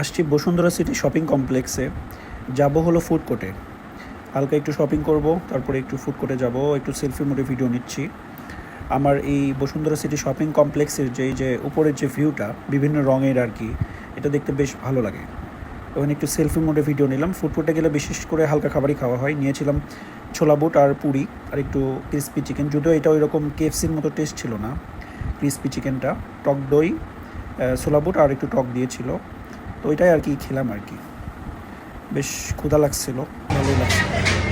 আসছি Bashundhara city shopping কমপ্লেক্সে, যাব হলো ফুড কোর্টে, হালকা একটু শপিং করব, তারপরে একটু ফুড কোর্টে যাব, একটু সেলফি মোডে ভিডিও নিচ্ছি। আমার এই বসুন্ধরা সিটি শপিং কমপ্লেক্সের যে উপরের যে ভিউটা বিভিন্ন রঙের আর কি, এটা দেখতে বেশ ভালো লাগে। ওখানে একটু সেলফি মোডে ভিডিও নিলাম। ফুড কোর্টে গেলে বিশেষ করে হালকা খাবারই খাওয়া হয়। নিয়েছিলাম ছোলা বুট আর পুরি আর একটু ক্রিস্পি চিকেন, যদিও এটা ওই রকম কেএফসির মতো টেস্ট ছিল না। ক্রিস্পি চিকেনটা, টক দই, ছোলা বুট আর একটু টক দিয়েছিল। তো ওইটাই আর কি খেলাম আর কি। বেশ ক্ষুধা লাগছিল, ভালোই লাগছে।